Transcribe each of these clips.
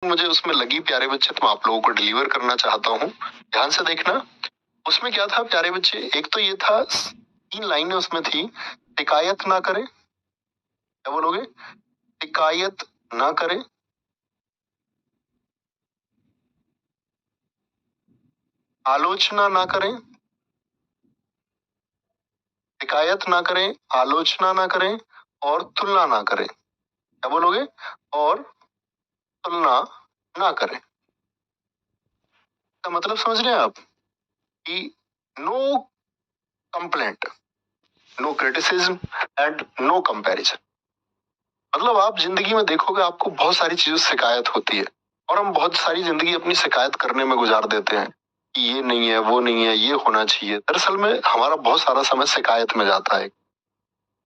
मुझे उसमें लगी प्यारे बच्चे, तो मैं आप लोगों को डिलीवर करना चाहता हूँ। ध्यान से देखना। उसमें क्या था प्यारे बच्चे, एक तो ये था, 3 लाइनें उसमें थी। शिकायत ना करें, क्या बोलोगे? शिकायत ना करें, आलोचना ना करें, शिकायत ना करें, आलोचना ना करें और तुलना ना करें। क्या बोलोगे? और तुलना ना करें। का मतलब समझ रहे हैं आप कि no complaint, no criticism and no comparison. मतलब आप जिंदगी में देखोगे आपको बहुत सारी चीजों से शिकायत होती है, और हम बहुत सारी जिंदगी अपनी शिकायत करने में गुजार देते हैं कि ये नहीं है, वो नहीं है, ये होना चाहिए। दरअसल में हमारा बहुत सारा समय शिकायत में जाता है।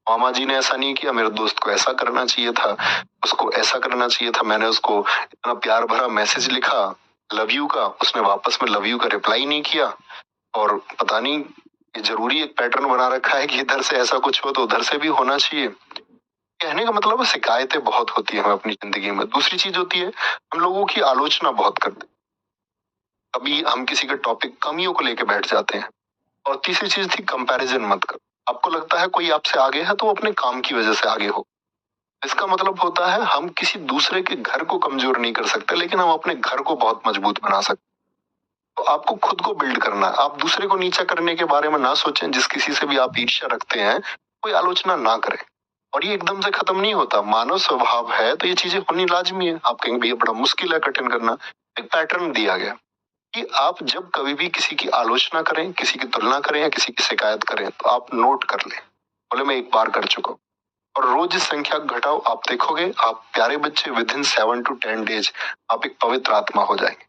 मामा जी ने ऐसा नहीं किया, मेरे दोस्त को ऐसा करना चाहिए था, उसको ऐसा करना चाहिए था, मैंने उसको इतना प्यार भरा मैसेज लिखा लव यू का, उसने वापस में लव यू का रिप्लाई नहीं किया। और पता नहीं, ये जरूरी एक पैटर्न बना रखा है कि इधर से ऐसा कुछ हो तो उधर से भी होना चाहिए। कहने का मतलब है शिकायतें बहुत होती है हमें अपनी जिंदगी में। दूसरी चीज होती है, हम लोगों की आलोचना बहुत करते हैं। कभी हम किसी के टॉपिक कमियों को लेकर बैठ जाते हैं। और तीसरी चीज थी कंपैरिजन मत करो। आपको लगता है कोई आपसे आगे है तो वो अपने काम की वजह से आगे हो। इसका मतलब होता है हम किसी दूसरे के घर को कमजोर नहीं कर सकते, लेकिन हम अपने घर को बहुत मजबूत बना सकते। तो आपको खुद को बिल्ड करना है। आप दूसरे को नीचा करने के बारे में ना सोचें। जिस किसी से भी आप ईर्ष्या रखते हैं, कोई आलोचना ना करें। और ये एकदम से खत्म नहीं होता, मानव स्वभाव है, तो ये चीजें होनी लाजमी है। आप कहेंगे भैया बड़ा मुश्किल है, कठिन करना। एक पैटर्न दिया गया कि आप जब कभी भी किसी की आलोचना करें, किसी की तुलना करें या किसी की शिकायत करें, तो आप नोट कर लें, बोले मैं एक बार कर चुका हूं। और रोज इस संख्या को घटाओ, आप देखोगे आप प्यारे बच्चे विद इन 7 to 10 डेज आप एक पवित्र आत्मा हो जाएंगे।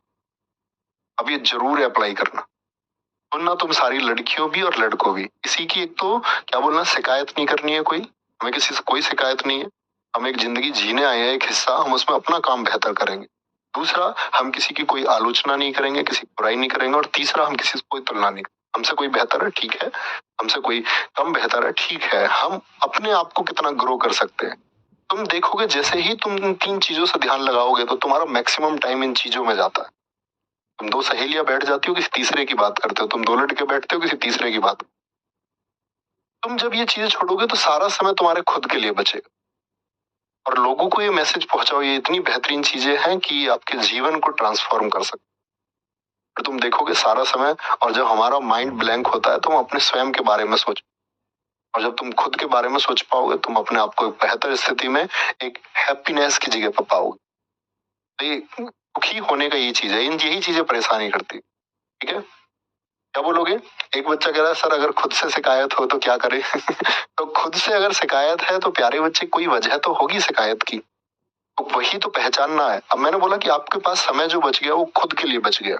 अब ये जरूर अप्लाई करना। सुनना तुम सारी लड़कियों भी और लड़कों भी, किसी की एक तो क्या बोलना, शिकायत नहीं करनी है कोई। हमें किसी से कोई शिकायत नहीं है। हम एक जिंदगी जीने आए हैं, एक हिस्सा, हम उसमें अपना काम बेहतर करेंगे। दूसरा, हम किसी की कोई आलोचना नहीं करेंगे, किसी की बुराई नहीं करेंगे। और तीसरा, हम किसी से कोई तुलना नहीं करेंगे। हमसे कोई बेहतर है, ठीक है, हमसे कोई कम बेहतर है, ठीक है। हम अपने आप को कितना ग्रो कर सकते हैं। तुम देखोगे जैसे ही तुम इन 3 चीजों से ध्यान लगाओगे तो तुम्हारा मैक्सिमम टाइम इन चीजों में जाता है। तुम 2 सहेलियां बैठ जाती हो, किसी तीसरे की बात करते हो, तुम 2 लड़के बैठते हो, किसी तीसरे की बात। तुम जब ये चीजें छोड़ोगे तो सारा समय तुम्हारे खुद के लिए बचेगा। और लोगों को ये मैसेज पहुंचाओ, ये इतनी बेहतरीन चीजें हैं कि आपके जीवन को ट्रांसफॉर्म कर सकते। और तुम देखोगे सारा समय, और जब हमारा माइंड ब्लैंक होता है तो हम अपने स्वयं के बारे में सोच, और जब तुम खुद के बारे में सोच पाओगे, तुम अपने आप को एक बेहतर स्थिति में, एक हैप्पीनेस की जगह पर पाओगे। तो ये दुखी होने का ये चीज है, इन यही चीजें परेशानी करती है। ठीक है, क्या बोलोगे? एक बच्चा कह रहा है सर अगर खुद से शिकायत हो तो क्या करे? तो खुद से अगर शिकायत है तो प्यारे बच्चे कोई वजह तो होगी शिकायत की, तो वही तो पहचानना है। अब मैंने बोला कि आपके पास समय जो बच गया वो खुद के लिए बच गया,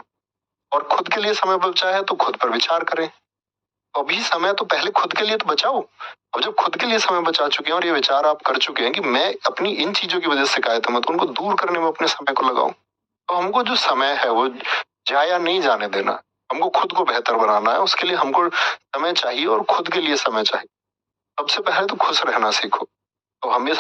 और खुद के लिए समय बचा है तो खुद पर विचार करें। तो अभी समय तो पहले खुद के लिए तो बचाओ। अब जब खुद के लिए समय बचा चुके हैं और ये विचार आप कर चुके हैं कि मैं अपनी इन चीजों की वजह से शिकायत है, तो उनको दूर करने में अपने समय को लगाओ। तो हमको जो समय है वो जाया नहीं जाने देना। हमको खुद को बेहतर बनाना है, उसके लिए हमको समय चाहिए और खुद के लिए समय चाहिए। सबसे पहले तो खुश रहना सीखो। तो हमेशा